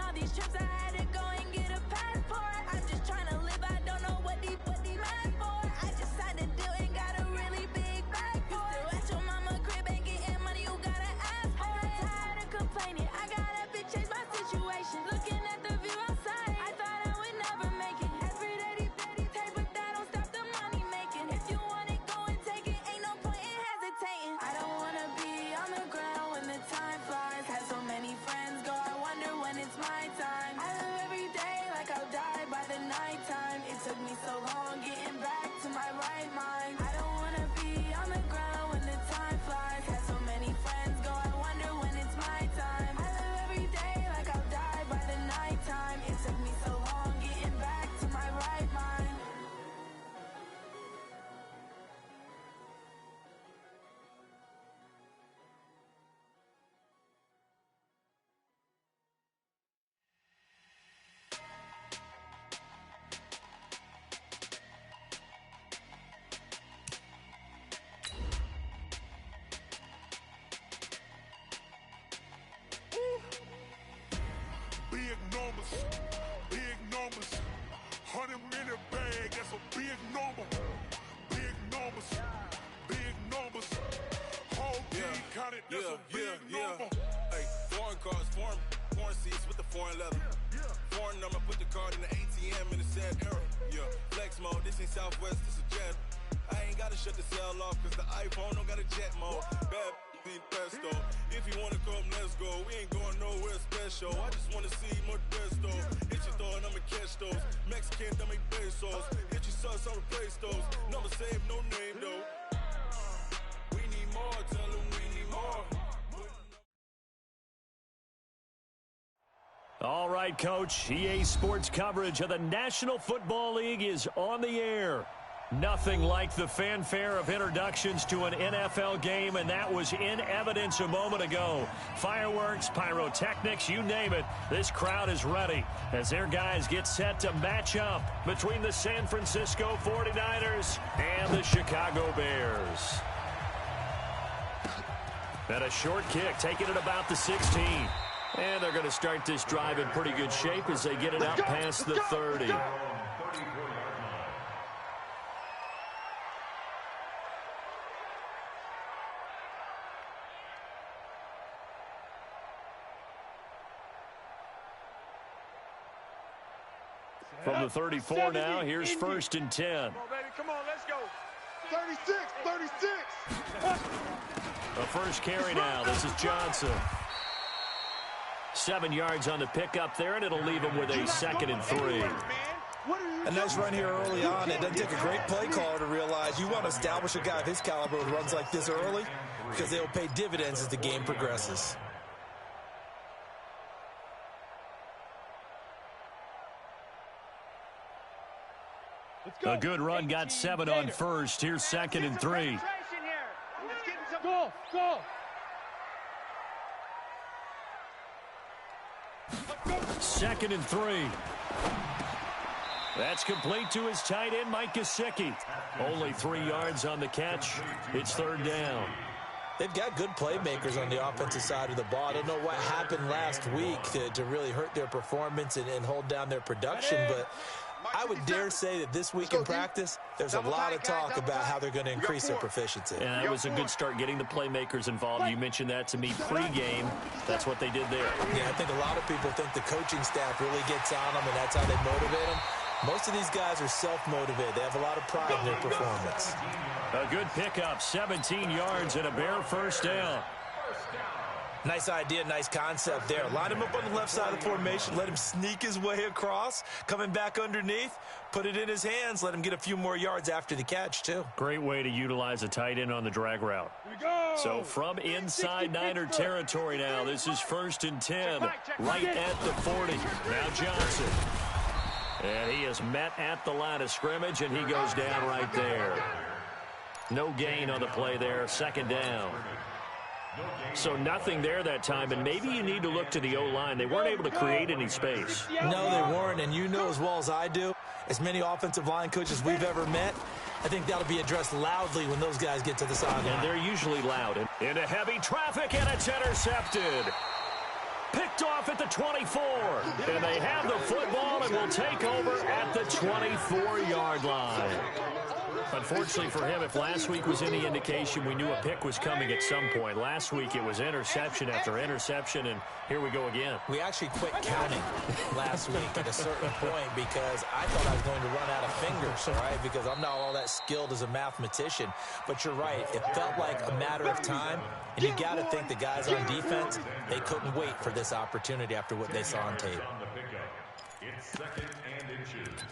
all these trips, I had to go and get a passport. I'm just trying to live, I don't know what these mad for. I just signed a deal and got a really big bag for it. You still at your mama crib and getting money, you gotta ask for it. I'm tired of complaining, I gotta change my situation. Looking at the view outside, I thought I would never make it. Every day they take, but that don't stop the money making. If you want it, go and take it, ain't no point in hesitating. I don't wanna be on the ground when the time flies. Had so many friends go, I wonder when it's my time. I live every day like I'll die by the nighttime. It took me so long getting back to my right mind. I don't wanna be on the ground when the time flies. Had so many friends go, I wonder when it's my time. I live every day like I'll die by the nighttime. It took me so long getting back to my right mind. Big numbers, 100-minute bag, that's a big number. Big numbers, whole team counted, that's a big number. Hey, foreign cars, foreign seats with the foreign leather. Foreign number, put the card in the ATM in a sad era. Yeah, flex mode, this ain't Southwest, this a jet. I ain't gotta shut the cell off, cause the iPhone don't got a jet mode. Bad need pesto. If you wanna come, let's go. We ain't going nowhere special. I just wanna see Modesto. Hit your thought, I'ma catch those. Mexican, I make pesos. Hit your sus, I'll replace those. Number saved, no name though. We need more, tell them we need more. All right, Coach. EA Sports coverage of the National Football League is on the air. Nothing like the fanfare of introductions to an NFL game, and that was in evidence a moment ago. Fireworks, pyrotechnics, you name it. This crowd is ready as their guys get set to match up between the San Francisco 49ers and the Chicago Bears. And a short kick, taking it about the 16. And they're going to start this drive in pretty good shape as they get it out past the 30. From the 34 now, here's 1st and 10. Come on, baby, come on, let's go. 36. The first carry now, this is Johnson. 7 yards on the pickup there, and it'll leave him with a 2nd and 3. A nice run here early on. It doesn't take a great play caller to realize you want to establish a guy of his caliber who runs like this early because they'll pay dividends as the game progresses. A good run, got 7 on first. Here's 2nd and 3. Go. 2nd and 3. That's complete to his tight end, Mike Gesicki. Only 3 yards on the catch. It's 3rd down. They've got good playmakers on the offensive side of the ball. I don't know what happened last week to really hurt their performance and hold down their production, but I would dare say that this week in practice, there's a lot of talk about how they're going to increase their proficiency. And that was a good start getting the playmakers involved. You mentioned that to me pregame. That's what they did there. Yeah, I think a lot of people think the coaching staff really gets on them, and that's how they motivate them. Most of these guys are self-motivated. They have a lot of pride in their performance. A good pickup, 17 yards and a Bear 1st down. Nice idea, nice concept there. Line him up on the left side of the formation. Let him sneak his way across. Coming back underneath. Put it in his hands. Let him get a few more yards after the catch, too. Great way to utilize a tight end on the drag route. So from inside Niner territory now, this is 1st and 10. Right at the 40. Now Johnson. And he is met at the line of scrimmage, and he goes down right there. No gain on the play there. 2nd down. So nothing there that time, and maybe you need to look to the O-line. They weren't able to create any space. No, they weren't, and you know as well as I do, as many offensive line coaches we've ever met, I think that'll be addressed loudly when those guys get to the sideline. And they're usually loud. Into heavy traffic, and it's intercepted. Picked off at the 24. And they have the football and will take over at the 24-yard line. Unfortunately for him, if last week was any indication, we knew a pick was coming at some point. Last week it was interception after interception, and here we go again. We actually quit counting last week at a certain point because I thought I was going to run out of fingers, right? Because I'm not all that skilled as a mathematician. But you're right. It felt like a matter of time, and you got to think the guys on defense, they couldn't wait for this opportunity after what they saw on tape. It's second and inches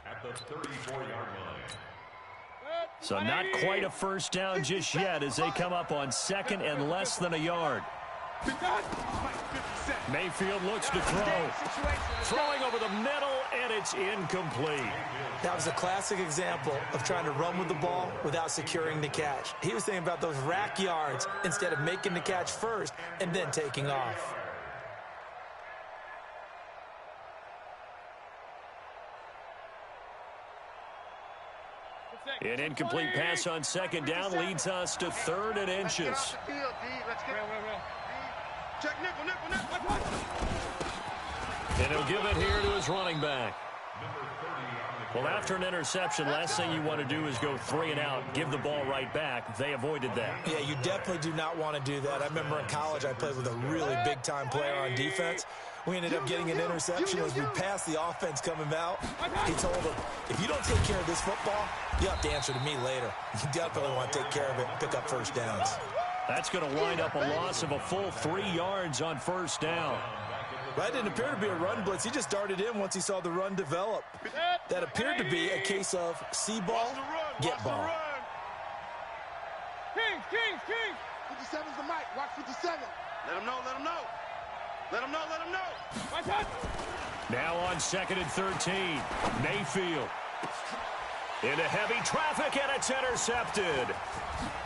at the 34-yard line. So not quite a first down just yet as they come up on second and less than a yard. Mayfield looks to throw. Throwing over the middle, and it's incomplete. That was a classic example of trying to run with the ball without securing the catch. He was thinking about those rack yards instead of making the catch first and then taking off. An incomplete pass on second down leads us to third and inches. And he'll give it here to his running back. Well, after an interception, last thing you want to do is go 3 and out, give the ball right back. They avoided that. Yeah, you definitely do not want to do that. I remember in college I played with a really big-time player on defense. We ended up getting an interception as we passed the offense coming out. He told him, if you don't take care of this football, you have to answer to me later. You definitely want to take care of it and pick up first downs. That's going to wind up a loss of a full 3 yards on first down. That didn't appear to be a run blitz. He just darted in once he saw the run develop. That appeared to be a case of see ball, get ball. Kings. 57's the mic. Watch 57. Let him know. Let him know. Now on second and 13, Mayfield. Into heavy traffic, and it's intercepted.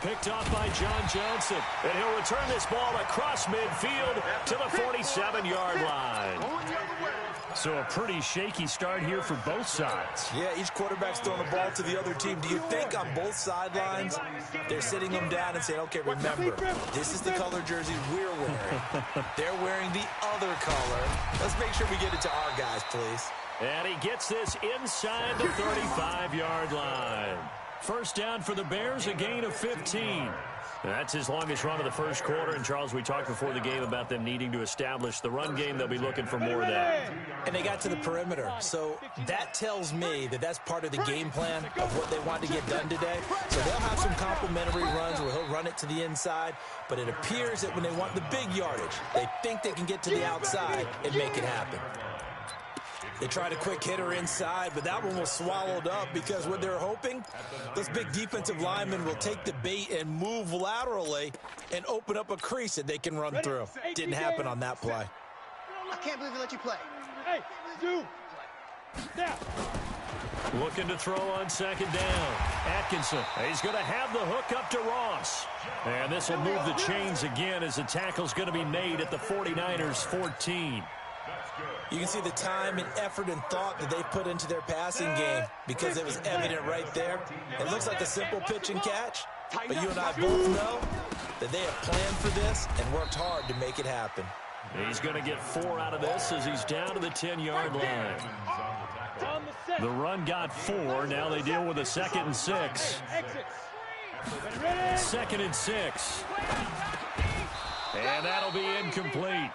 Picked off by John Johnson. And he'll return this ball across midfield to the 47-yard line. So a pretty shaky start here for both sides. Yeah, each quarterback's throwing the ball to the other team. Do you think on both sidelines they're sitting them down and saying, okay, remember, this is the color jersey we're wearing. They're wearing the other color. Let's make sure we get it to our guys, please. And he gets this inside the 35-yard line. First down for the Bears, a gain of 15. That's his longest run of the first quarter. And, Charles, we talked before the game about them needing to establish the run game. They'll be looking for more of that. And they got to the perimeter. So that tells me that that's part of the game plan of what they want to get done today. So they'll have some complimentary runs where he'll run it to the inside. But it appears that when they want the big yardage, they think they can get to the outside and make it happen. They tried a quick hitter inside, but that one was swallowed up because what they're hoping, those big defensive linemen will take the bait and move laterally and open up a crease that they can run through. Didn't happen on that play. I can't believe they let you play. Hey, dude. Now. Looking to throw on second down. Atkinson. He's going to have the hook up to Ross. And this will move the chains again as the tackle's going to be made at the 49ers 14. You can see the time and effort and thought that they put into their passing game because it was evident right there. It looks like a simple pitch and catch, but you and I both know that they have planned for this and worked hard to make it happen. He's going to get 4 out of this as he's down to the 10-yard line. The run got 4. Now they deal with a 2nd and 6. 2nd and 6. And that'll be incomplete.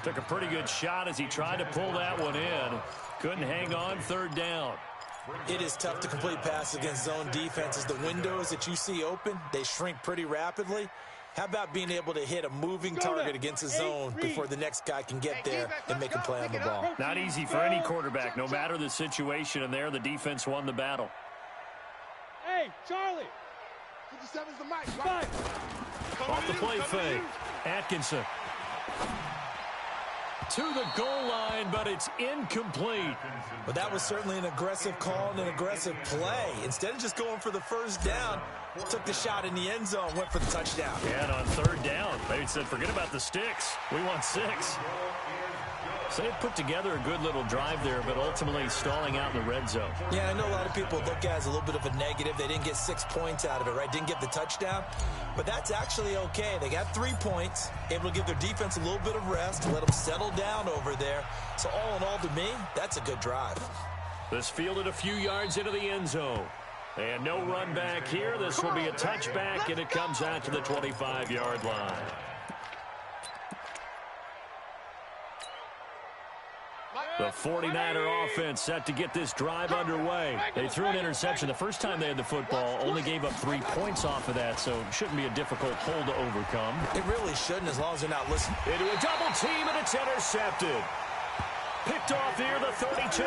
Took a pretty good shot as he tried to pull that one in. Couldn't hang on, 3rd down. It is tough to complete passes against zone defenses. The windows that you see open, they shrink pretty rapidly. How about being able to hit a moving target against a zone before the next guy can get there and make a play on the ball? Not easy for any quarterback, no matter the situation, and there the defense won the battle. Hey, Charlie. 57's the mic. Off the play fake. Atkinson. To the goal line, but it's incomplete. But that was certainly an aggressive call and an aggressive play. Instead of just going for the first down, took the shot in the end zone, went for the touchdown. Yeah, and on 3rd down, they said, forget about the sticks. We want 6. So they put together a good little drive there, but ultimately stalling out in the red zone. Yeah, I know a lot of people look at it as a little bit of a negative. They didn't get 6 points out of it, right? Didn't get the touchdown. But that's actually okay. They got 3 points, able to give their defense a little bit of rest, let them settle down over there. So all in all, to me, that's a good drive. This fielded a few yards into the end zone. And no run back here. This will be a touchback, and it comes out to the 25-yard line. The 49er offense set to get this drive underway. They threw an interception the first time they had the football, only gave up 3 points off of that, so it shouldn't be a difficult hole to overcome. It really shouldn't, as long as they're not listening. Into a double team, and it's intercepted. Picked off here, the 32.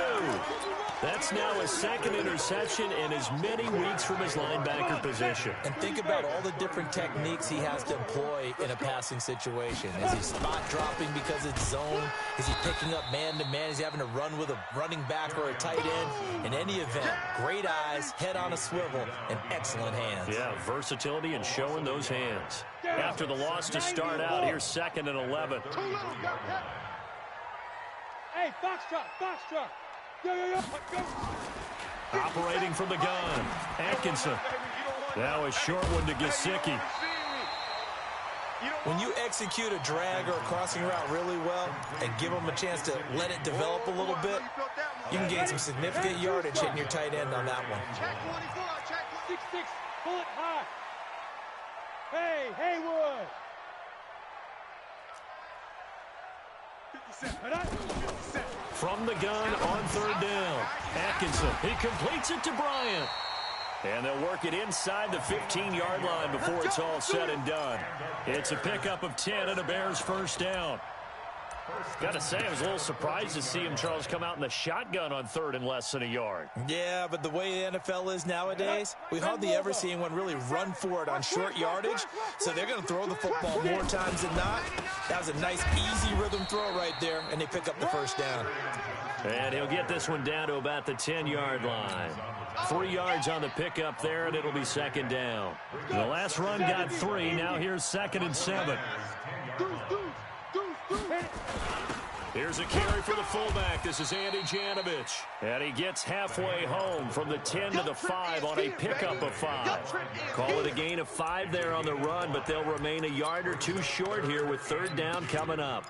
That's now his second interception in as many weeks from his linebacker position. And think about all the different techniques he has to employ in a passing situation. Is he spot dropping because it's zone? Is he picking up man-to-man? Is he having to run with a running back or a tight end? In any event, great eyes, head on a swivel, and excellent hands. Yeah, versatility and showing those hands. After the loss to start out, here's 2nd and 11. Hey, Foxtrot. Go. Operating from the gun, Atkinson. Now a short one to Gesicki. When you execute a drag or a crossing route really well and give them a chance to let it develop a little bit, you can gain some significant yardage hitting your tight end on that one. 6-6, pull it high. Hey, Haywood. 57. From the gun on 3rd down. Atkinson, he completes it to Bryant. And they'll work it inside the 15-yard line before it's all said and done. It's a pickup of 10 and a Bears first down. Got to say, I was a little surprised to see him, Charles, come out in the shotgun on 3rd and less than a yard. Yeah, but the way the NFL is nowadays, we hardly ever see anyone really run for it on short yardage. So they're going to throw the football more times than not. That was a nice, easy rhythm throw right there, and they pick up the first down. And he'll get this one down to about the 10-yard line. 3 yards on the pickup there, and it'll be 2nd down. The last run got 3. Now here's 2nd and 7. Here's a carry for the fullback. This is Andy Janovich. And he gets halfway home from the 10 to the 5 on a pickup of 5. Call it a gain of 5 there on the run, but they'll remain a yard or 2 short here with 3rd down coming up.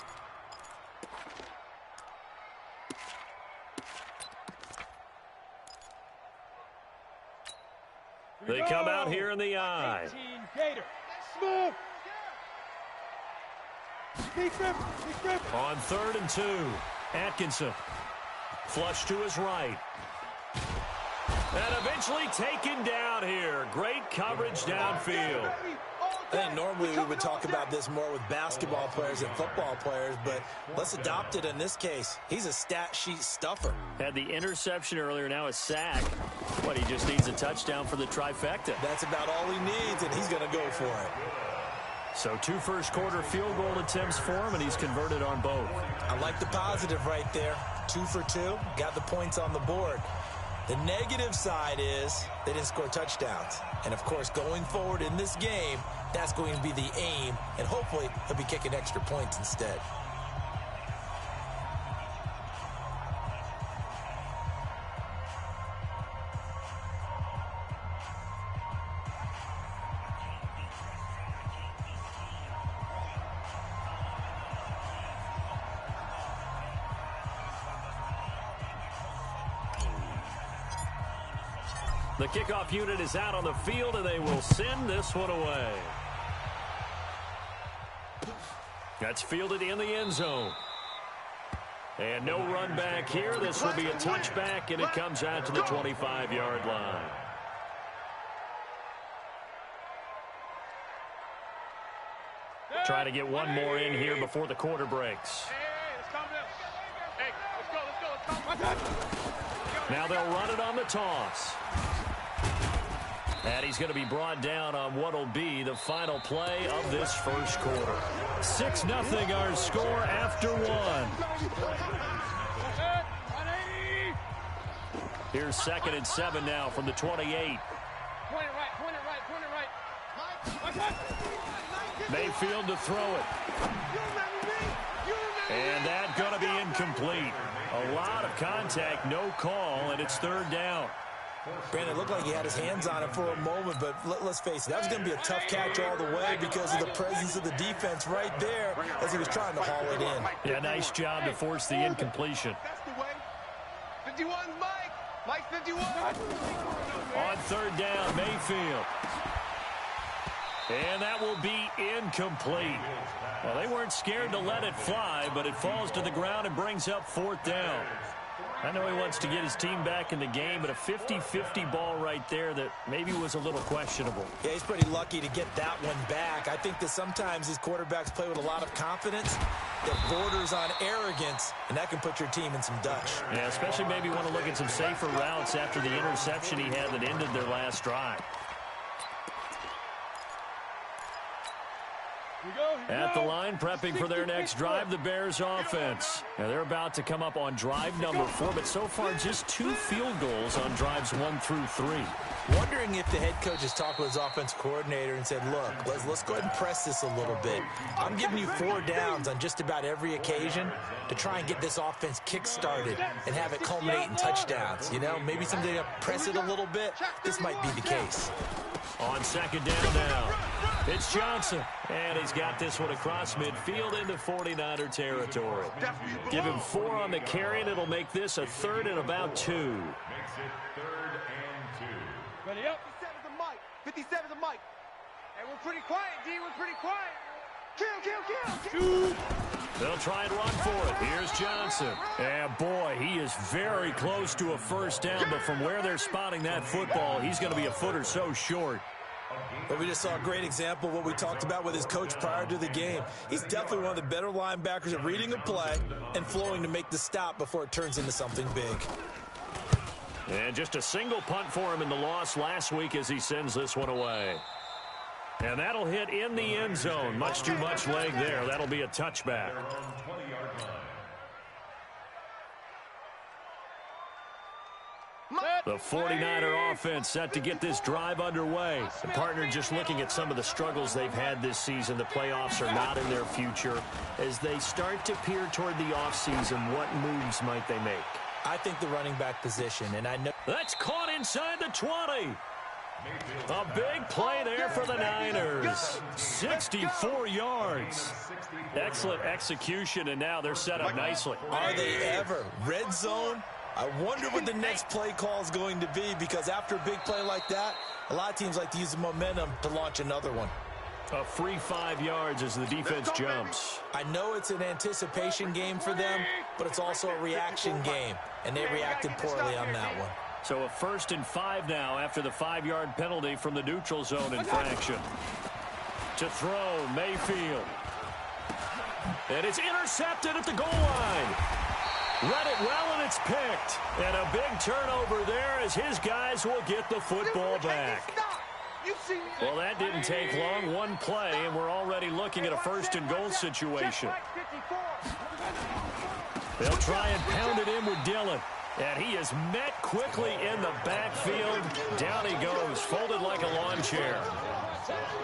They come out here in the eye. 18, Gator. Smooth. On 3rd and 2, Atkinson. Flush to his right. And eventually taken down here. Great coverage downfield. I think normally we would talk about this more with basketball players and football players, but let's adopt it in this case. He's a stat sheet stuffer. Had the interception earlier, now a sack. But he just needs a touchdown for the trifecta. That's about all he needs, and he's going to go for it. So 2 first-quarter field goal attempts for him, and he's converted on both. I like the positive right there. 2 for 2, got the points on the board. The negative side is they didn't score touchdowns. And, of course, going forward in this game, that's going to be the aim, and hopefully he'll be kicking extra points instead. The kickoff unit is out on the field, and they will send this one away. That's fielded in the end zone. And no run back here. This will be a touchback, and it comes out to the 25-yard line. Try to get one more in here before the quarter breaks. Now they'll run it on the toss. And he's going to be brought down on what will be the final play of this first quarter. 6-0 our score after 1. Here's 2nd and 7 now from the 28. Point it right. Mayfield to throw it. And that's going to be incomplete. of contact, no call, and it's third down. Brandon, it looked like he had his hands on it for a moment, but let's face it, that was going to be a tough catch all the way because of the presence of the defense right there as he was trying to haul it in. Yeah, nice job to force the incompletion. That's the way. 51's Mike. Mike 51. On third down, Mayfield. And that will be incomplete. Well, they weren't scared to let it fly, but it falls to the ground and brings up fourth down. I know he wants to get his team back in the game, but a 50-50 ball right there that maybe was a little questionable. Yeah, he's pretty lucky to get that one back. I think that sometimes these quarterbacks play with a lot of confidence that borders on arrogance, and that can put your team in some dutch. Yeah, especially maybe want to look at some safer routes after the interception he had that ended their last drive. At the line, prepping for their next drive, the Bears offense. Now they're about to come up on drive number 4, but so far just 2 field goals on drives 1 through 3. Wondering if the head coach has talked with his offense coordinator and said, look, let's go ahead and press this a little bit. I'm giving you 4 downs on just about every occasion to try and get this offense kick-started and have it culminate in touchdowns. You know, maybe someday to press it a little bit. This might be the case. On second down now, it's Johnson, and he's got this one across midfield into 49er territory. Give him 4 on the carry, and it'll make this a third and about 2. Makes it 3rd and 2. Ready up. 57's a Mike. 57's a Mike. Hey, we're pretty quiet, D. We're pretty quiet. Kill. They'll try and run for it. Here's Johnson. And boy, he is very close to a first down, but from where they're spotting that football, he's going to be a foot or so short. But we just saw a great example of what we talked about with his coach prior to the game. He's definitely one of the better linebackers at reading a play and flowing to make the stop before it turns into something big. And just a single punt for him in the loss last week as he sends this one away. And that'll hit in the end zone. Much too much leg there. That'll be a touchback. The 49er offense set to get this drive underway. The partner just looking at some of the struggles they've had this season. The playoffs are not in their future. As they start to peer toward the offseason, what moves might they make? I think the running back position, and I know... That's caught inside the 20. A big play there for the Niners. 64 yards. Excellent execution, and now they're set up nicely. Are they ever? Red zone? I wonder what the next play call is going to be, because after a big play like that, a lot of teams like to use the momentum to launch another one. A free 5 yards as the defense jumps. I know it's an anticipation game for them, but it's also a reaction game, and they reacted poorly on that one. So a 1st and 5 now after the 5-yard penalty from the neutral zone infraction. To throw, Mayfield. And it's intercepted at the goal line. Read it well, and it's picked. And a big turnover there as his guys will get the football back. Well, that didn't take long. One play, and we're already looking at a 1st and goal situation. They'll try and pound it in with Dillon. And he is met quickly in the backfield. Down he goes, folded like a lawn chair.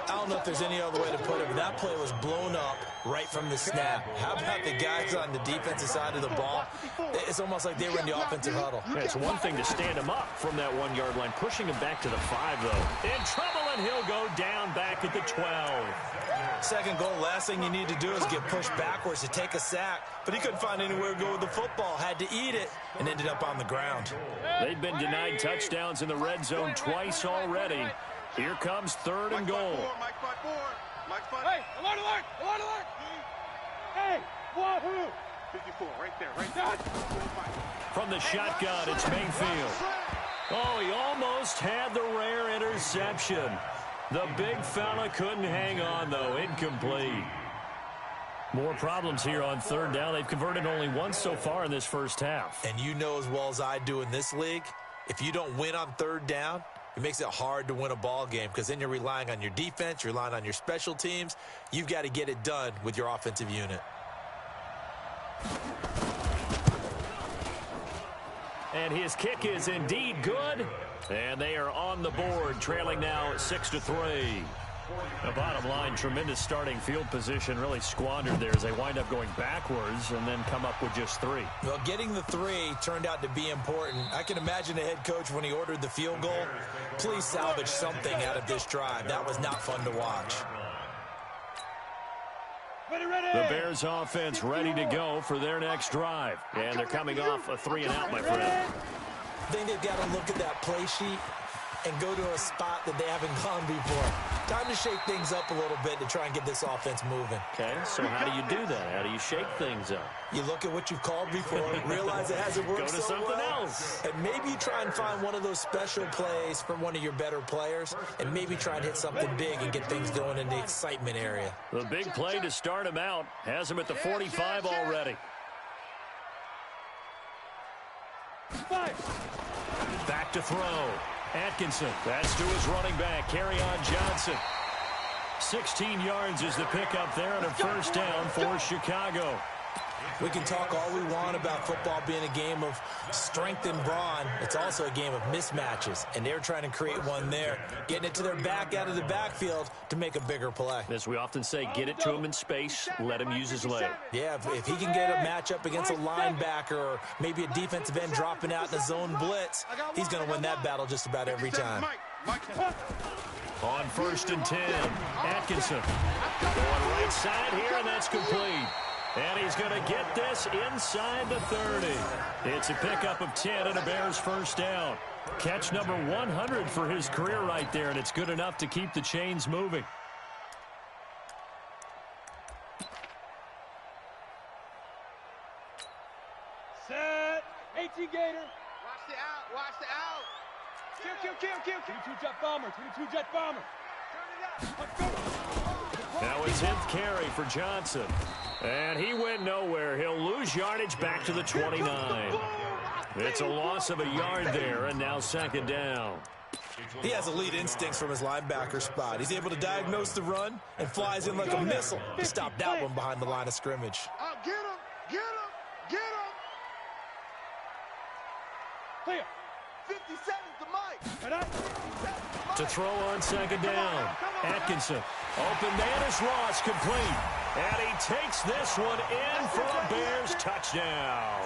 I don't know if there's any other way to put it, but that play was blown up right from the snap. How about the guys on the defensive side of the ball? It's almost like they were in the offensive huddle. Yeah, it's one thing to stand him up from that 1-yard line. Pushing him back to the 5, though. In trouble, and he'll go down back at the 12. Second goal, last thing you need to do is get pushed backwards to take a sack. But he couldn't find anywhere to go with the football. Had to eat it and ended up on the ground. They've been denied touchdowns in the red zone twice already. Here comes 3rd and goal. Hey, alert, alert, alert, alert. Hey, wahoo. 54, right there. From the shotgun, it's Mayfield. Oh, he almost had the rare interception. The big fella couldn't hang on, though. Incomplete. More problems here on 3rd down. They've converted only once so far in this first half. And you know as well as I do in this league, if you don't win on 3rd down, it makes it hard to win a ball game, because then you're relying on your defense, you're relying on your special teams. You've got to get it done with your offensive unit. And his kick is indeed good. And they are on the board, trailing now 6-3. The bottom line, tremendous starting field position, really squandered there as they wind up going backwards and then come up with just 3. Well, getting the 3 turned out to be important. I can imagine the head coach when he ordered the field goal. Please salvage something out of this drive. That was not fun to watch. The Bears offense ready to go for their next drive. And they're coming off a 3-and-out, my friend. I think they've got to look at that play sheet and go to a spot that they haven't gone before. Time to shake things up a little bit to try and get this offense moving. Okay, so how do you do that? How do you shake things up? You look at what you've called before, realize it hasn't worked Go to so something well, else. and maybe you try and find one of those special plays from one of your better players, and maybe try and hit something big and get things going in the excitement area. The big play to start him out has him at the 45 already. Back to throw. Atkinson, that's to his running back, Kerryon Johnson. 16 yards is the pickup there and a first down for Chicago. We can talk all we want about football being a game of strength and brawn. It's also a game of mismatches, and they're trying to create one there, getting it to their back out of the backfield to make a bigger play. As we often say, get it to him in space, let him use his leg. Yeah, if he can get a matchup against a linebacker or maybe a defensive end dropping out in a zone blitz, he's going to win that battle just about every time. On 1st and 10, Atkinson going right side here, and that's complete. And he's going to get this inside the 30. It's a pickup of 10 and a Bears first down. Catch number 100 for his career right there, and it's good enough to keep the chains moving. Set. 18 Gator. Watch the out. Watch the out. Kill. 22 jet bomber. 22 jet bomber. Turn it up. Let's go. Now a 10th carry for Johnson. And he went nowhere. He'll lose yardage back to the 29. It's a loss of a yard there, and now 2nd down. He has elite instincts from his linebacker spot. He's able to diagnose the run and flies in like a missile to stop that one behind the line of scrimmage. Get him! Get him! Get him! Clear. 57's the mic. To throw on 2nd down. Atkinson. Open man is Ross, complete. And he takes this one in for a Bears touchdown.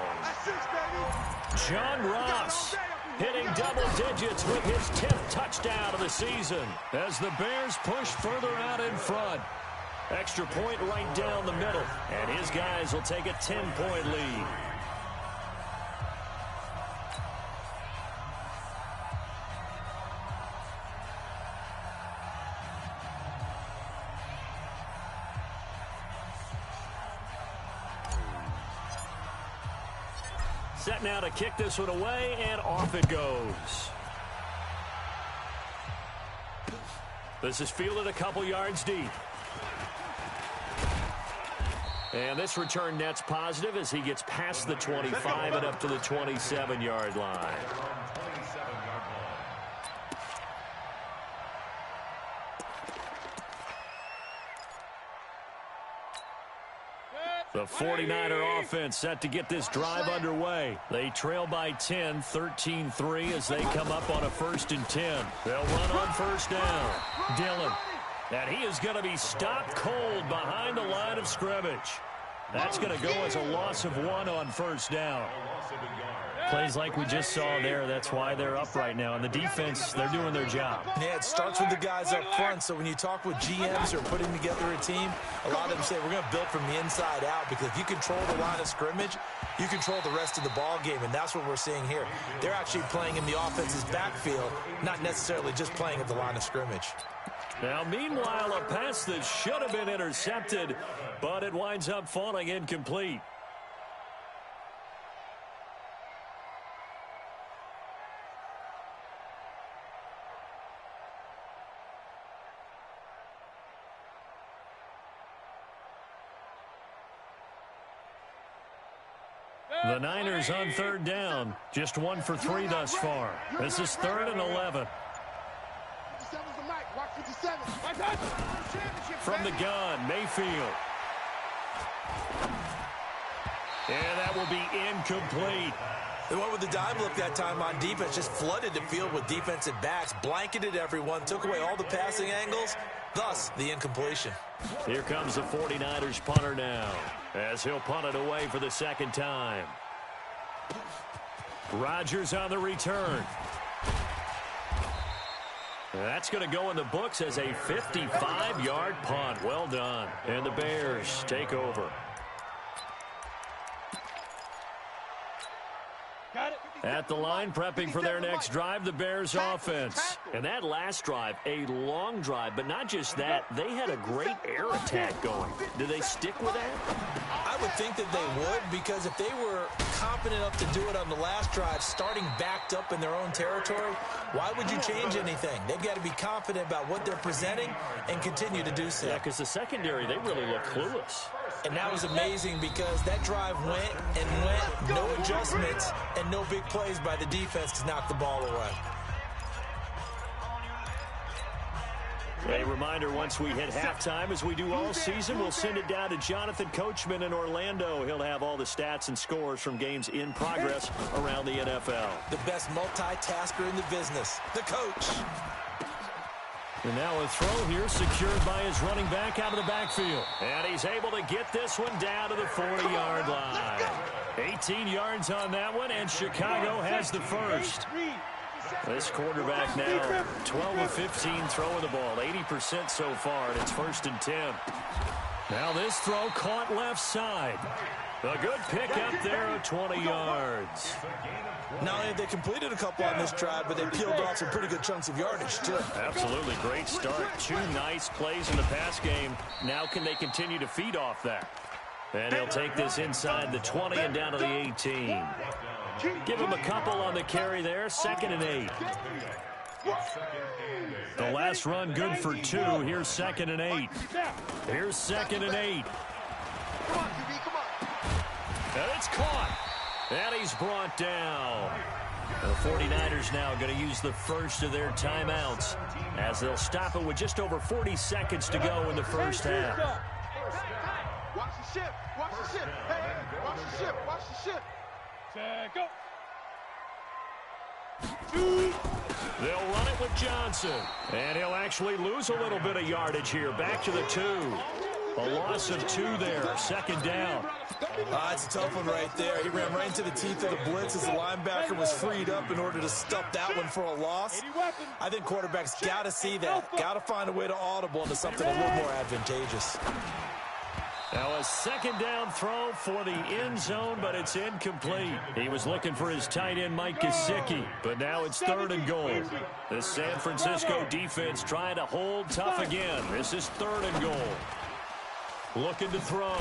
John Ross hitting double digits with his 10th touchdown of the season as the Bears push further out in front. Extra point right down the middle, and his guys will take a 10-point lead. Set now to kick this one away, and off it goes. This is fielded a couple yards deep. And this return net's positive as he gets past the 25 and up to the 27-yard line. The 49er offense set to get this drive underway. They trail by 10, 13-3 as they come up on a 1st and 10. They'll run on 1st down. Dillon. And he is going to be stopped cold behind the line of scrimmage. That's going to go as a loss of 1 on 1st down. Plays like we just saw there, that's why they're up right now. And the defense, they're doing their job. Yeah, it starts with the guys up front. So when you talk with GMs who are putting together a team, a lot of them say we're going to build from the inside out, because if you control the line of scrimmage, you control the rest of the ball game, and that's what we're seeing here. They're actually playing in the offense's backfield, not necessarily just playing at the line of scrimmage. Now, meanwhile, a pass that should have been intercepted, but it winds up falling incomplete. The Niners on 3rd down. Just 1 for 3 thus far. This is 3rd and 11. 57's the mic. Watch 57. From the gun, Mayfield. And that will be incomplete. They went with the dive look that time on defense, just flooded the field with defensive backs, blanketed everyone, took away all the passing angles, thus the incompletion. Here comes the 49ers punter now, as he'll punt it away for the second time. Rodgers on the return. That's going to go in the books as a 55-yard punt. Well done. And the Bears take over. At the line, prepping for their next drive, the Bears offense. And that last drive, a long drive, but not just that, they had a great air attack going. Do they stick with that? I would think that they would, because if they were confident enough to do it on the last drive, starting backed up in their own territory, why would you change anything? They've got to be confident about what they're presenting and continue to do so. Yeah, because the secondary, they really look clueless. And that was amazing because that drive went and went, no adjustments, and no big plays by the defense to knock the ball away. A reminder, once we hit halftime, as we do all season, we'll send it down to Jonathan Coachman in Orlando. He'll have all the stats and scores from games in progress around the NFL. The best multitasker in the business, the coach. And now a throw here secured by his running back out of the backfield. And he's able to get this one down to the 40-yard line. 18 yards on that one, and Chicago has the first. This quarterback now 12 of 15 throwing the ball, 80% so far, and it's 1st and 10. Now this throw caught left side. A good pick up there of 20 yards. Not only have they completed a couple on this drive, but they peeled off some pretty good chunks of yardage, too. Absolutely great start. 2 nice plays in the pass game. Now can they continue to feed off that? And he'll take this inside the 20 and down to the 18. Give him a couple on the carry there. 2nd and 8. The last run good for 2. Here's 2nd and 8. Here's 2nd and 8. And it's caught. And he's brought down. The 49ers now going to use the first of their timeouts as they'll stop it with just over 40 seconds to go in the first half. Watch the ship. Watch the ship. Hey, watch the ship. Watch the ship. Go. They'll run it with Johnson. And he'll actually lose a little bit of yardage here. Back to the 2. A loss of 2 there. 2nd down. It's a tough one right there. He ran right into the teeth of the blitz as the linebacker was freed up in order to stuff that one for a loss. I think quarterbacks got to see that. Got to find a way to audible into something a little more advantageous. Now a 2nd down throw for the end zone, but it's incomplete. He was looking for his tight end, Mike Gesicki, but now it's 3rd and goal. The San Francisco defense trying to hold tough again. This is 3rd and goal. Looking to throw.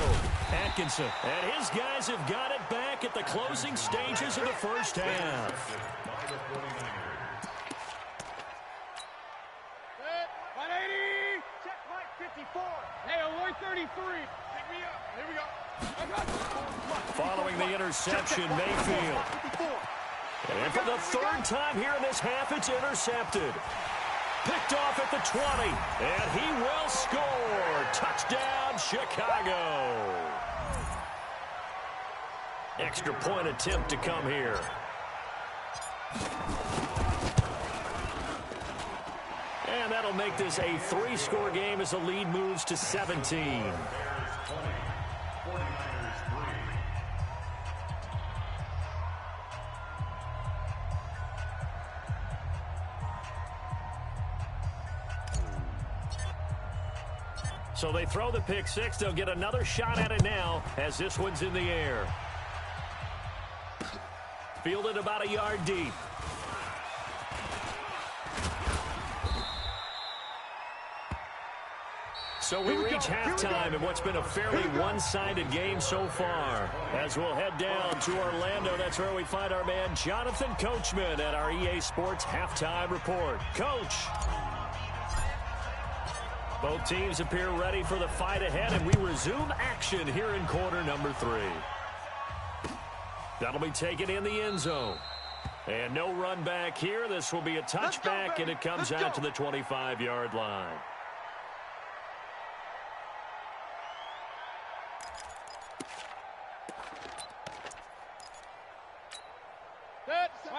Atkinson. And his guys have got it back at the closing stages of the first half. 180. Check Mike 54. Hey, alert 33. Pick me up. Here we go. Following the interception, Mayfield. And for the 3rd time here in this half, it's intercepted. Picked off at the 20, and he will score. Touchdown, Chicago. Extra point attempt to come here. And that'll make this a 3-score game as the lead moves to 17. So they throw the pick 6. They'll get another shot at it now as this one's in the air. Fielded about a yard deep. So we reach halftime in what's been a fairly one-sided game so far. As we'll head down to Orlando, that's where we find our man Jonathan Coachman at our EA Sports Halftime Report. Coach. Both teams appear ready for the fight ahead, and we resume action here in quarter number 3. That'll be taken in the end zone. And no run back here. This will be a touchback, and it comes out to the 25-yard line.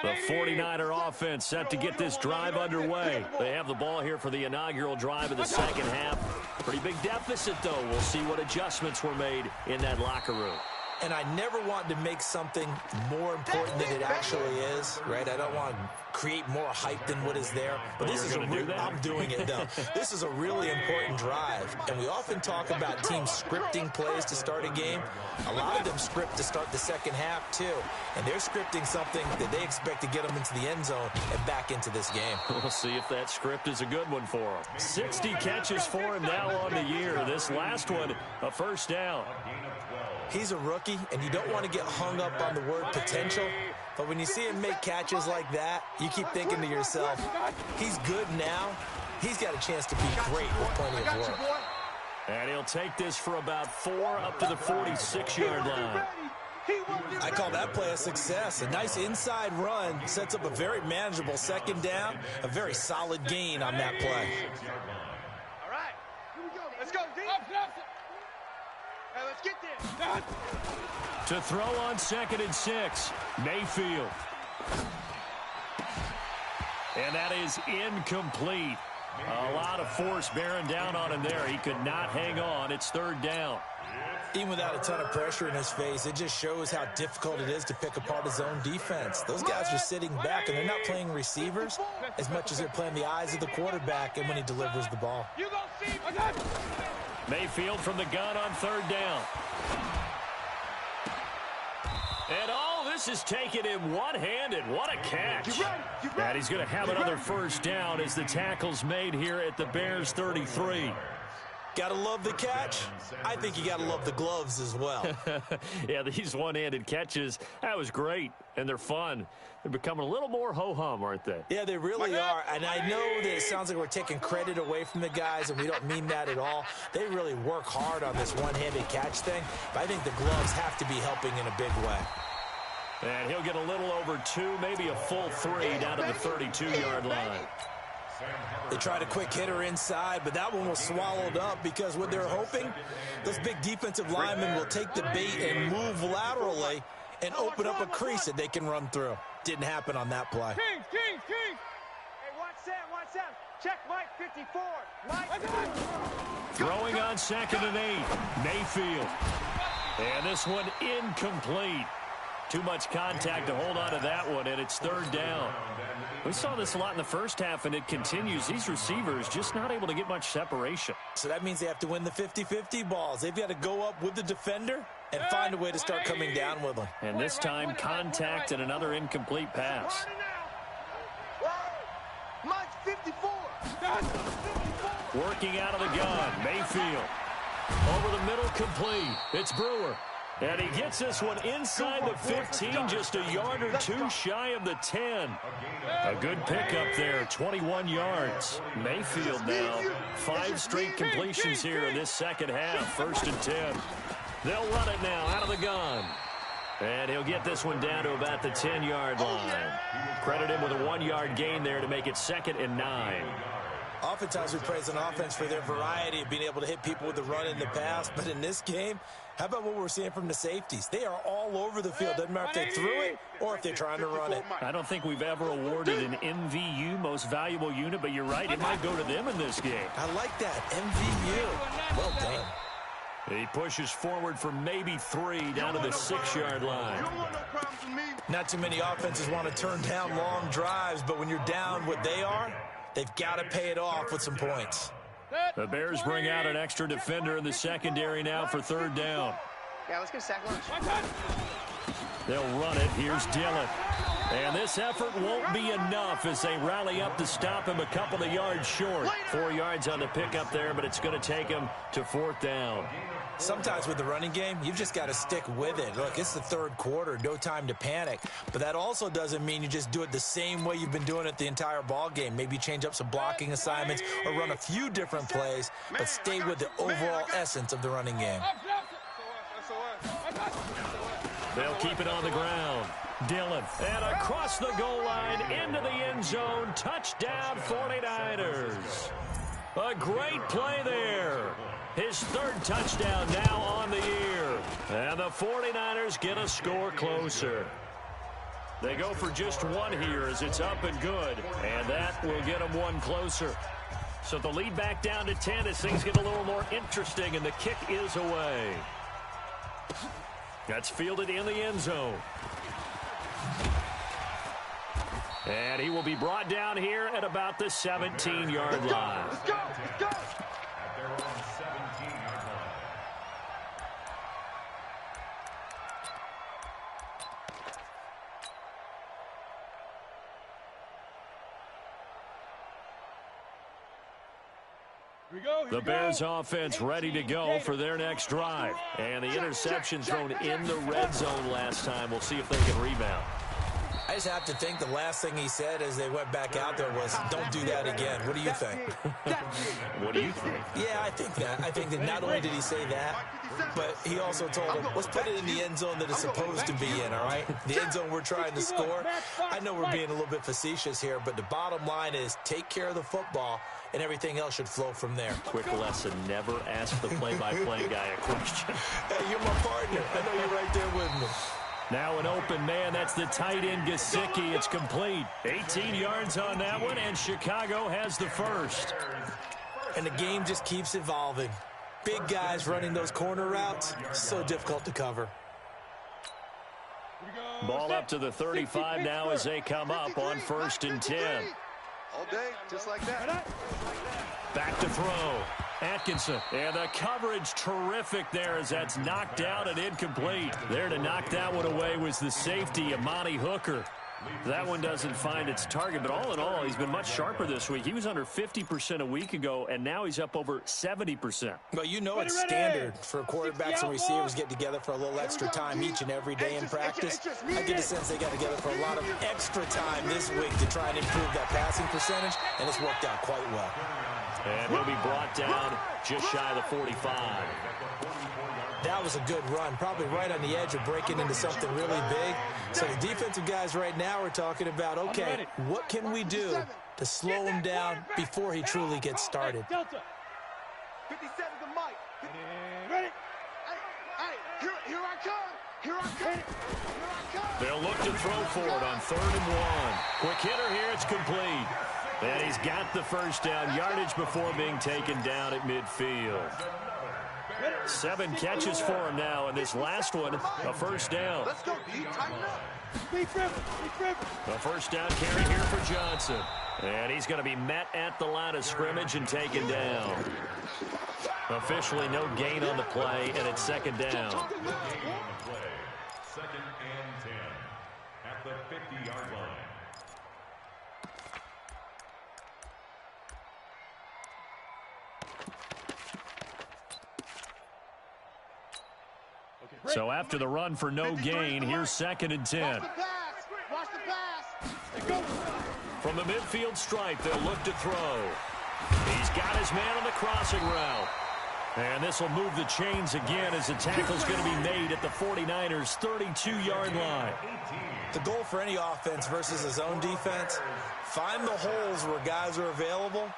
The 49er offense set to get this drive underway. They have the ball here for the inaugural drive of the second half. Pretty big deficit, though. We'll see what adjustments were made in that locker room. And I never want to make something more important than it actually is, right? I don't want to create more hype than what is there. But this is I'm doing it, though. This is a really important drive. And we often talk about teams scripting plays to start a game. A lot of them script to start the second half, too. And they're scripting something that they expect to get them into the end zone and back into this game. We'll see if that script is a good one for him. 60 catches for him now on the year. This last one, a first down. He's a rookie, and you don't want to get hung up on the word potential. But when you see him make catches like that, you keep thinking to yourself, he's good now. He's got a chance to be great with plenty of work. And he'll take this for about 4 up to the 46-yard line. I call that play a success. A nice inside run sets up a very manageable second down, a very solid gain on that play. All right, here we go. Let's go, D. Hey, let's get there. To throw on 2nd and 6, Mayfield. And that is incomplete. A lot of force bearing down on him there. He could not hang on. It's 3rd down. Even without a ton of pressure in his face, it just shows how difficult it is to pick apart his own defense. Those guys are sitting back, and they're not playing receivers as much as they're playing the eyes of the quarterback and when he delivers the ball. You gonna see? I got it. Mayfield from the gun on 3rd down. And all this is taken in one-handed. What a catch. And he's going to have another first down as the tackle's made here at the Bears 33. Gotta love the catch. I think you gotta love the gloves as well. Yeah, these one-handed catches, that was great, and they're fun. They're becoming a little more ho-hum, aren't they? Yeah, they really are, and I know that it sounds like we're taking credit away from the guys, and we don't mean that at all. They really work hard on this one-handed catch thing, but I think the gloves have to be helping in a big way. And he'll get a little over 2, maybe a full 3 down to the 32-yard line. They tried a quick hitter inside, but that one was swallowed up because what they're hoping, those big defensive linemen will take the bait and move laterally and open up a crease that they can run through. Didn't happen on that play. Kings. Hey, watch Sam. Check Mike 54. Mike. Throwing on 2nd and 8, Mayfield. And this one incomplete. Too much contact to hold on to that one, and it's 3rd down. We saw this a lot in the first half, and it continues. These receivers just not able to get much separation. So that means they have to win the 50-50 balls. They've got to go up with the defender and find a way to start coming down with them. And this time, contact and another incomplete pass. Mike's 54. Working out of the gun, Mayfield. Over the middle, complete. It's Brewer. And he gets this one inside the 15, just a yard or 2 shy of the 10. A good pickup there, 21 yards. Mayfield now, 5 straight completions here in this second half, 1st and 10. They'll run it now out of the gun. And he'll get this one down to about the 10-yard line. Credit him with a 1-yard gain there to make it 2nd and 9. Oftentimes we praise an offense for their variety of being able to hit people with the run in the pass, but in this game, how about what we're seeing from the safeties? They are all over the field. Doesn't matter if they threw it or if they're trying to run it. I don't think we've ever awarded an MVU, most valuable unit, but you're right, it might go to them in this game. I like that, MVU. Well done. He pushes forward for maybe 3 down to the 6-yard line. Not too many offenses want to turn down long drives, but when you're down what they are, they've got to pay it off with some points. The Bears bring out an extra defender in the secondary now for 3rd down. Yeah, let's get a sack lunch. They'll run it. Here's Dillon. And this effort won't be enough as they rally up to stop him a couple of yards short. 4 yards on the pickup there, but it's going to take him to 4th down. Sometimes with the running game, you've just got to stick with it. Look, it's the 3rd quarter, no time to panic. But that also doesn't mean you just do it the same way you've been doing it the entire ball game. Maybe change up some blocking assignments or run a few different plays, but stay with the overall essence of the running game. They'll keep it on the ground. Dillon, and across the goal line into the end zone. Touchdown, 49ers. A great play there. His 3rd touchdown now on the year. And the 49ers get a score closer. They go for just one here as it's up and good, and that will get them one closer. So the lead back down to 10 as things get a little more interesting, and the kick is away. That's fielded in the end zone. And he will be brought down here at about the 17-yard line. Let's go! Let's go! At their own 17-yard line. The Bears offense ready to go for their next drive. And the interception thrown in the red zone last time. We'll see if they can rebound. I just have to think the last thing he said as they went back out there was, don't do that again. What do you think? What do you think? Yeah, I think that. I think that not only did he say that, but he also told him, let's put it in the end zone that it's supposed to be in, all right? The end zone we're trying to score. I know we're being a little bit facetious here, but the bottom line is take care of the football, and everything else should flow from there. Quick lesson, never ask the play-by-play guy a question. Hey, you're my partner. I know you're right there with me. Now an open man, that's the tight end Gesicki. It's complete. 18 yards on that one, and Chicago has the first. And the game just keeps evolving. Big guys running those corner routes, so difficult to cover. Ball up to the 35 now as they come up on 1st and 10. All day, just like that. Back to throw. Atkinson. And the coverage terrific there as that's knocked out and incomplete. There to knock that one away was the safety, Amani Hooker. That one doesn't find its target, but all in all, he's been much sharper this week. He was under 50% a week ago, and now he's up over 70%. Well, you know it's standard for quarterbacks and receivers get together for a little extra time each and every day in practice. I get the sense they got together for a lot of extra time this week to try and improve that passing percentage, and it's worked out quite well. And he'll be brought down just shy of the 45. That was a good run, probably right on the edge of breaking into something really big. So the defensive guys right now are talking about, okay, what can we do to slow him down before he truly gets started? 57 the mic. Ready? Hey, here I come. Here I come. Here I come. They'll look to throw for it on 3rd and 1. Quick hitter here, it's complete. And he's got the first down yardage before being taken down at midfield. 7 catches for him now, and this last one, a first down. Let's go, D. Tighten up. A first down carry here for Johnson. And he's going to be met at the line of scrimmage and taken down. Officially no gain on the play, and it's 2nd down. 2nd and 10 at the 50-yard line. So after the run for no gain, here's 2nd and 10. Watch the pass. From the midfield stripe, they'll look to throw. He's got his man on the crossing route. And this will move the chains again as the tackle's going to be made at the 49ers' 32-yard line. The goal for any offense versus a zone defense, find the holes where guys are available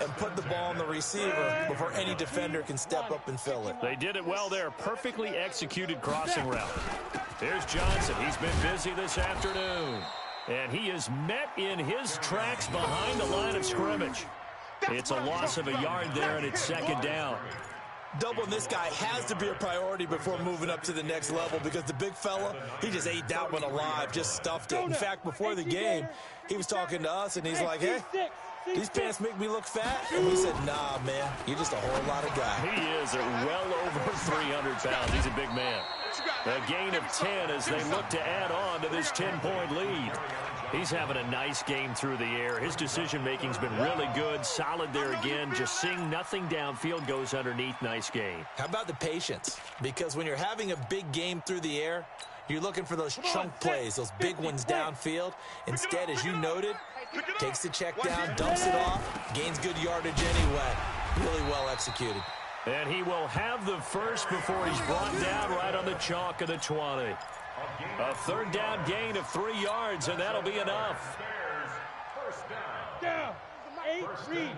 and put the ball on the receiver before any defender can step up and fill it. They did it well there. Perfectly executed crossing route. There's Johnson. He's been busy this afternoon. And he is met in his tracks behind the line of scrimmage. It's a loss of a yard there, and it's 2nd down. Doubling this guy has to be a priority before moving up to the next level because the big fella, he just ate that one alive, just stuffed it. In fact, before the game, he was talking to us, and he's like, hey, these pants make me look fat? And we said, nah, man, you're just a whole lot of guy. He is at well over 300 pounds. He's a big man. A gain of 10 as they look to add on to this 10-point lead. He's having a nice game through the air. His decision-making's been really good. Solid there again. Just seeing nothing downfield, goes underneath. Nice game. How about the patience? Because when you're having a big game through the air, you're looking for those chunk plays, those big ones downfield. Instead, as you noted, takes the check down, dumps it off, gains good yardage anyway. Really well executed. And he will have the first before he's brought down right on the chalk of the 20. A 3rd down gain of 3 yards, and that'll be enough. Down. 8, read.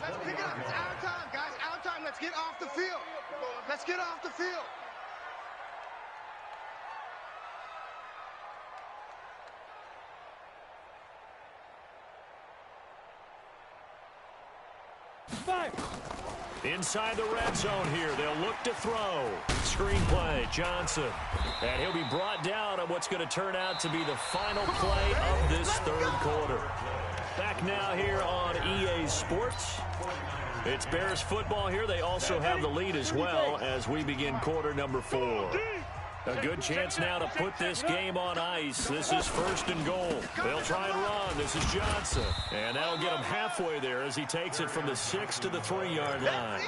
Let's pick it up. It's out of time, guys. Out of time. Let's get off the field. Let's get off the field. Inside the red zone here, they'll look to throw. Screenplay, Johnson. And he'll be brought down on what's going to turn out to be the final play of this third quarter. Back now here on EA Sports. It's Bears football here. They also have the lead as well as we begin quarter number 4. A good chance now to put this game on ice. This is 1st and goal. They'll try and run. This is Johnson. And that'll get him halfway there as he takes it from the 6 to the 3-yard line.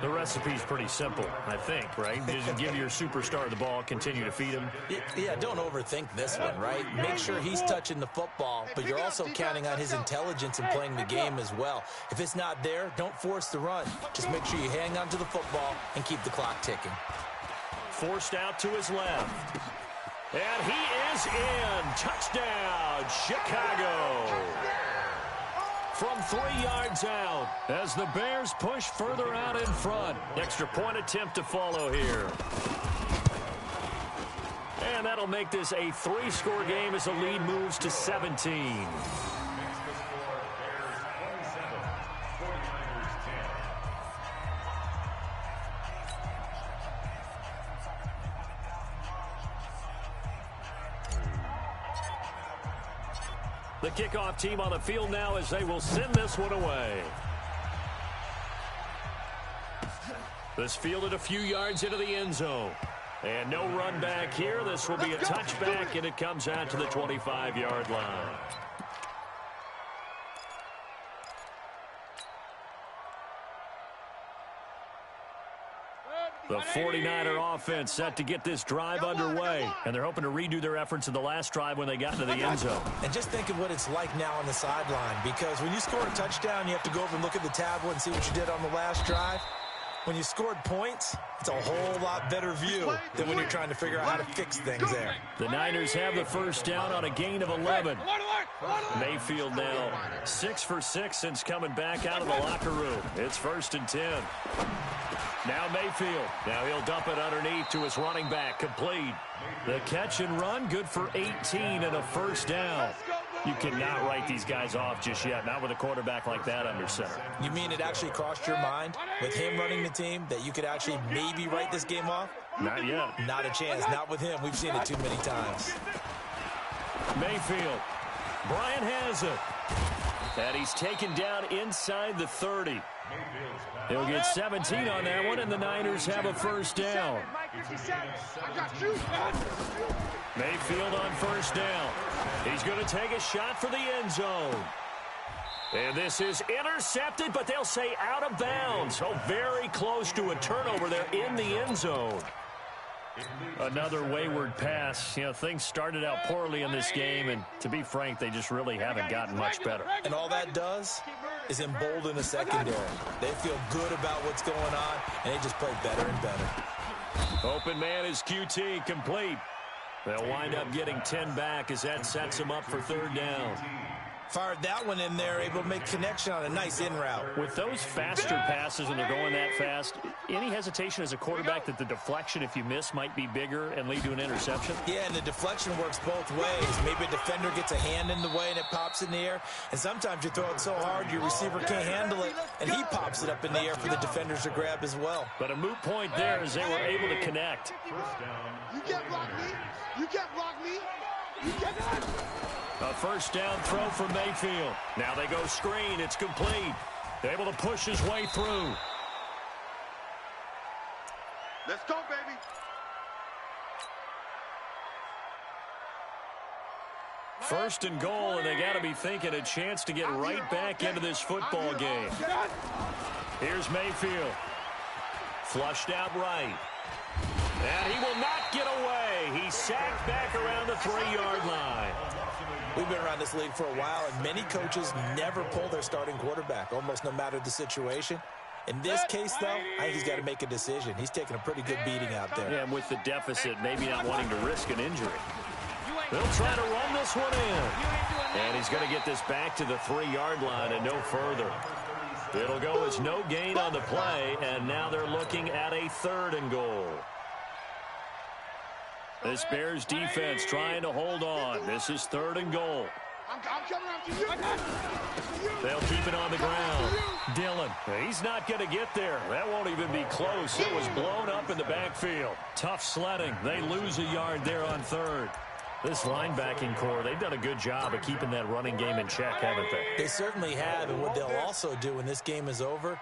The recipe's pretty simple, I think, right? Just give your superstar the ball, continue to feed him. Yeah, don't overthink this one, right? Make sure he's touching the football, but you're also counting on his intelligence in playing the game as well. If it's not there, don't force the run. Just make sure you hang on to the football and keep the clock ticking. Forced out to his left. And he is in. Touchdown, Chicago. From 3 yards out as the Bears push further out in front. Extra point attempt to follow here. And that'll make this a 3-score game as the lead moves to 17. The kickoff team on the field now as they will send this one away. This fielded a few yards into the end zone. And no run back here. This will be a touchback, and it comes out to the 25-yard line. The 49er offense set to get this drive underway, and they're hoping to redo their efforts in the last drive when they got into the end zone. And just think of what it's like now on the sideline, because when you score a touchdown, you have to go over and look at the tablet and see what you did on the last drive. When you scored points, it's a whole lot better view than when you're trying to figure out how to fix things there. The Niners have the first down on a gain of 11. Mayfield now 6 for 6 since coming back out of the locker room. It's 1st and 10. Now Mayfield. Now he'll dump it underneath to his running back. Complete. The catch and run, good for 18 and a first down. You cannot write these guys off just yet, not with a quarterback like that under center. You mean it actually crossed your mind with him running the team that you could actually maybe write this game off? Not yet. Not a chance. Not with him. We've seen it too many times. Mayfield. Bryant has it. And he's taken down inside the 30. He'll get 17 on that one, and the Niners have a first down. Mayfield on first down. He's going to take a shot for the end zone. And this is intercepted, but they'll say out of bounds. So very close to a turnover there in the end zone. Another wayward pass. You know, things started out poorly in this game, and to be frank, they just really haven't gotten much better. And all that does is embolden the secondary. They feel good about what's going on, and they just play better and better. Open man is QT, complete. They'll wind up getting 10 back as that sets them up for 3rd down. Fired that one in there, able to make connection on a nice in route. With those faster passes and they're going that fast, any hesitation as a quarterback that the deflection, if you miss, might be bigger and lead to an interception? Yeah, and the deflection works both ways. Maybe a defender gets a hand in the way and it pops in the air. And sometimes you throw it so hard your receiver can't handle it, and he pops it up in the air for the defenders to grab as well. But a moot point there as they were able to connect. You can't block me. You can't block me. You can't. A first down throw for Mayfield. Now they go screen. It's complete. Able to push his way through. Let's go, baby. First and goal, and they got to be thinking a chance to get right back into this football game. Here's Mayfield. Flushed out right. And he will not get away. He's sacked back around the 3-yard line. We've been around this league for a while, and many coaches never pull their starting quarterback, almost no matter the situation. In this case, though, I think he's got to make a decision. He's taking a pretty good beating out there. Yeah, and with the deficit, maybe not wanting to risk an injury. They'll try to run this one in. And he's going to get this back to the 3-yard line and no further. It'll go as no gain on the play, and now they're looking at a 3rd and goal. This Bears defense trying to hold on. This is 3rd and goal. I'm coming after you. They'll keep it on the ground. Dillon, he's not going to get there. That won't even be close. It was blown up in the backfield. Tough sledding. They lose a yard there on third. This linebacking core, they've done a good job of keeping that running game in check, haven't they? They certainly have, and what they'll also do when this game is over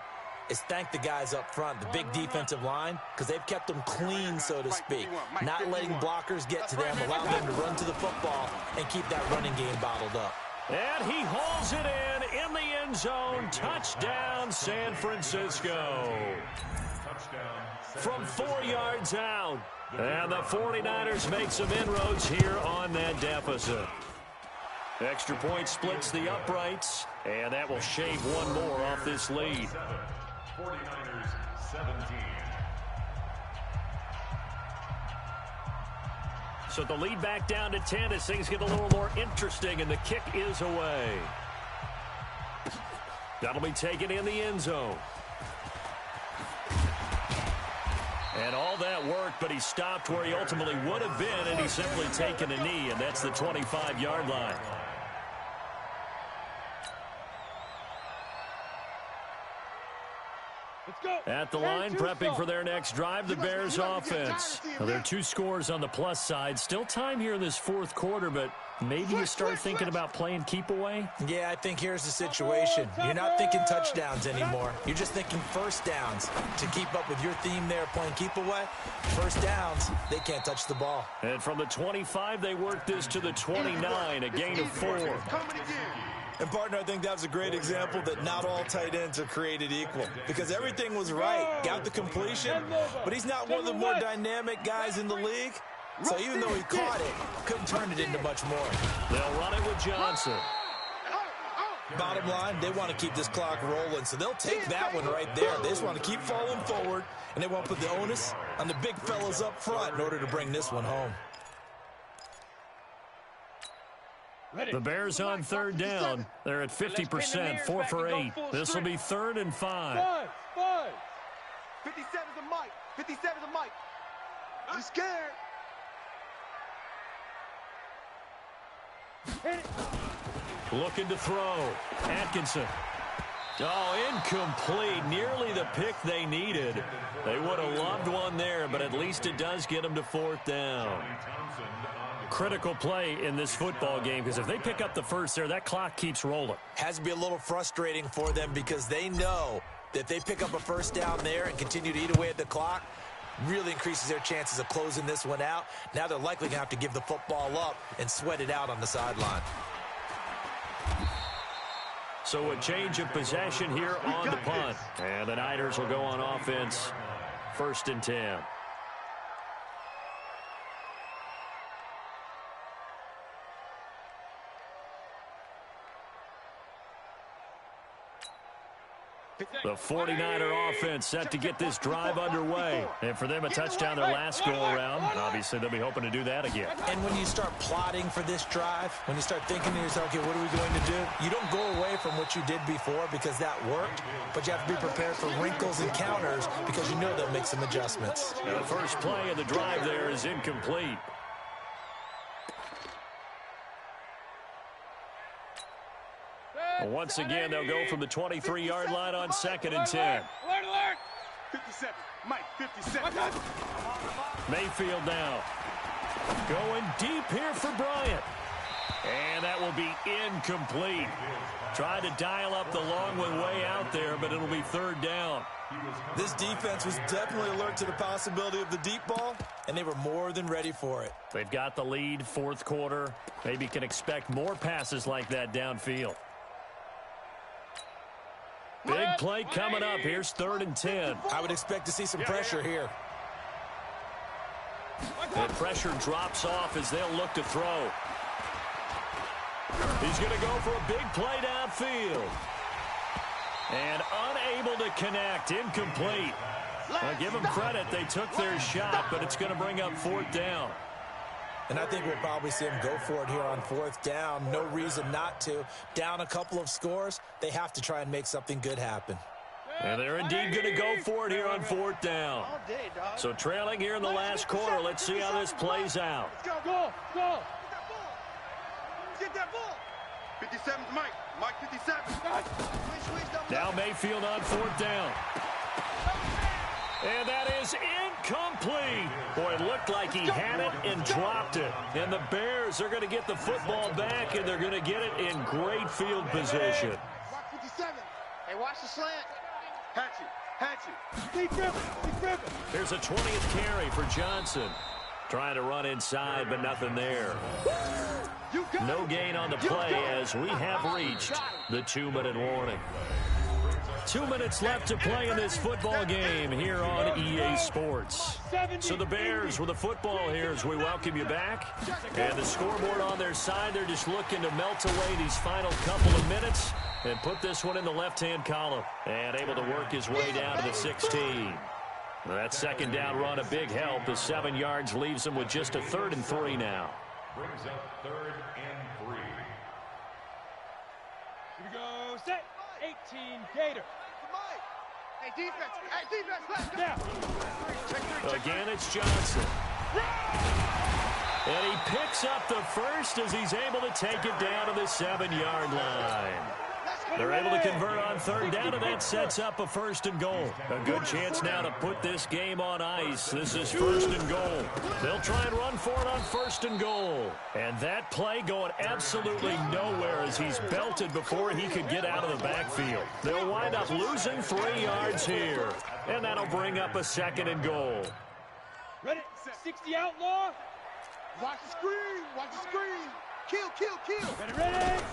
is thank the guys up front, the big defensive line, because they've kept them clean, so to speak, not letting blockers get to them, allow them to run to the football and keep that running game bottled up. And he hauls it in the end zone. Touchdown, San Francisco. From 4 yards out. And the 49ers make some inroads here on that deficit. Extra point splits the uprights, and that will shave one more off this lead. 49ers 17. So the lead back down to 10 as things get a little more interesting, and the kick is away. That'll be taken in the end zone. And all that worked, but he stopped where he ultimately would have been, and he's simply taken a knee, and that's the 25-yard line. At the line, prepping for their next drive, the Bears offense. Well, there are 2 scores on the plus side. Still time here in this fourth quarter, but maybe you start thinking about playing keep away? Yeah, I think here's the situation. You're not thinking touchdowns anymore. You're just thinking first downs. To keep up with your theme there, playing keep away, first downs, they can't touch the ball. And from the 25, they work this to the 29, a gain of 4. And, partner, I think that's a great example that not all tight ends are created equal. Because everything was right. Got the completion, but he's not one of the more dynamic guys in the league. So even though he caught it, couldn't turn it into much more. They'll run it with Johnson. Bottom line, they want to keep this clock rolling, so they'll take that one right there. They just want to keep falling forward, and they want to put the onus on the big fellas up front in order to bring this one home. The Bears on third down. They're at 50%, 4 for 8. This will be 3rd and 5. 57's the mic. 57's the mic. I'm scared. Looking to throw. Atkinson. Oh, incomplete. Nearly the pick they needed. They would have loved one there, but at least it does get them to 4th down. Critical play in this football game, because if they pick up the first there, that clock keeps rolling. Has to be a little frustrating for them because they know that if they pick up a first down there and continue to eat away at the clock, really increases their chances of closing this one out. Now they're likely going to have to give the football up and sweat it out on the sideline. So a change of possession here on the punt. And the Niners will go on offense, 1st and 10. The 49er offense set to get this drive underway. And for them, a touchdown their last go-around. Obviously, they'll be hoping to do that again. And when you start plotting for this drive, when you start thinking to yourself, okay, what are we going to do? You don't go away from what you did before because that worked, but you have to be prepared for wrinkles and counters because you know they'll make some adjustments. Now, the first play of the drive there is incomplete. Once again, they'll go from the 23-yard line on 2nd and 10. 57. Mike, 57. Mayfield now. Going deep here for Bryant. And that will be incomplete. Tried to dial up the long one way out there, but it'll be 3rd down. This defense was definitely alert to the possibility of the deep ball, and they were more than ready for it. They've got the lead, 4th quarter. Maybe can expect more passes like that downfield. Big play coming up. Here's 3rd and 10. I would expect to see some pressure here. And pressure drops off as they'll look to throw. He's going to go for a big play downfield. And unable to connect. Incomplete. Now, give them credit. They took their shot, but it's going to bring up 4th down. And I think we'll probably see them go for it here on 4th down. No reason not to. Down a couple of scores, they have to try and make something good happen. And they're indeed going to go for it here on 4th down. So trailing here in the last quarter. Let's see how this plays out. Let's go. Go. Get that ball. 57's Mike. Mike 57. Now Mayfield on 4th down. And that is incomplete. Boy, it looked like he had it and dropped it. And the Bears are going to get the football back, and they're going to get it in great field position. Mike 57. Hey, watch the slant. Hatchet. Here's a 20th carry for Johnson. Trying to run inside, but nothing there. No gain on the play as we have reached the 2-minute warning. 2 minutes left to play in this football game here on EA Sports. So the Bears with the football here as we welcome you back. And the scoreboard on their side, they're just looking to melt away these final couple of minutes and put this one in the left-hand column. And able to work his way down to the 16. That 2nd down run, a big help. The 7 yards leaves him with just a 3rd and 3 now. Brings up 3rd and 3. Here we go, set. 18, Gator. Hey, defense, let's go. Again, it's Johnson. And he picks up the first as he's able to take it down to the 7-yard line. They're able to convert on 3rd down, and that sets up a 1st and goal. A good chance now to put this game on ice. This is 1st and goal. They'll try and run for it on 1st and goal. And that play going absolutely nowhere as he's belted before he could get out of the backfield. They'll wind up losing 3 yards here. And that'll bring up a 2nd and goal. Ready? 60 outlaw. Watch the screen. Kill. Ready?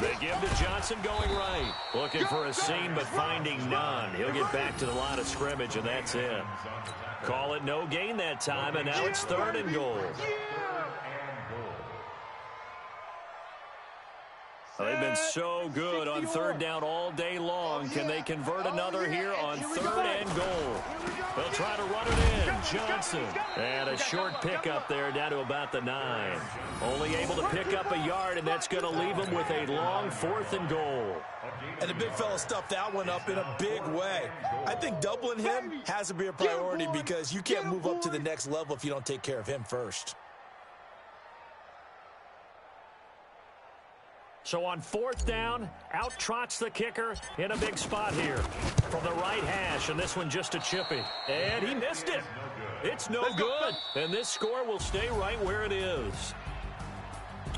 They give to Johnson going right. Looking for a seam, but finding none. He'll get back to the line of scrimmage, and that's it. Call it no gain that time, and now it's 3rd and goal. They've been so good on 3rd down all day long. Can they convert another here on 3rd and goal? They'll try to run it in. Johnson. And a short pickup there down to about the 9. Only able to pick up a yard, and that's going to leave him with a long 4th and goal. And the big fella stuffed that one up in a big way. I think doubling him has to be a priority because you can't move up to the next level if you don't take care of him first. So on 4th down, out trots the kicker in a big spot here from the right hash, and this one just a chippy. And he missed it. It's no good. And this score will stay right where it is.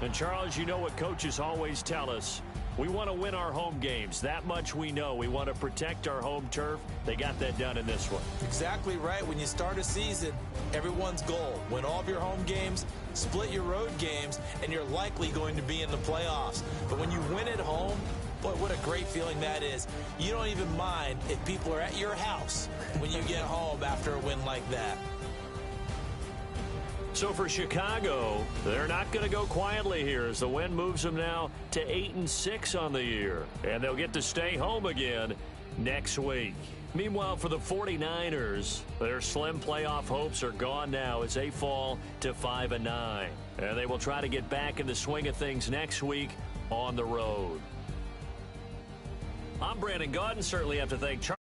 And, Charles, you know what coaches always tell us. We want to win our home games. That much we know. We want to protect our home turf. They got that done in this one. Exactly right. When you start a season, everyone's goal, win all of your home games, split your road games, and you're likely going to be in the playoffs. But when you win at home, boy, what a great feeling that is. You don't even mind if people are at your house when you get home after a win like that. So for Chicago, they're not going to go quietly here as the win moves them now to 8-6 on the year. And they'll get to stay home again next week. Meanwhile, for the 49ers, their slim playoff hopes are gone now as they fall to 5-9. And they will try to get back in the swing of things next week on the road. I'm Brandon Gaudin. Certainly have to thank Charles.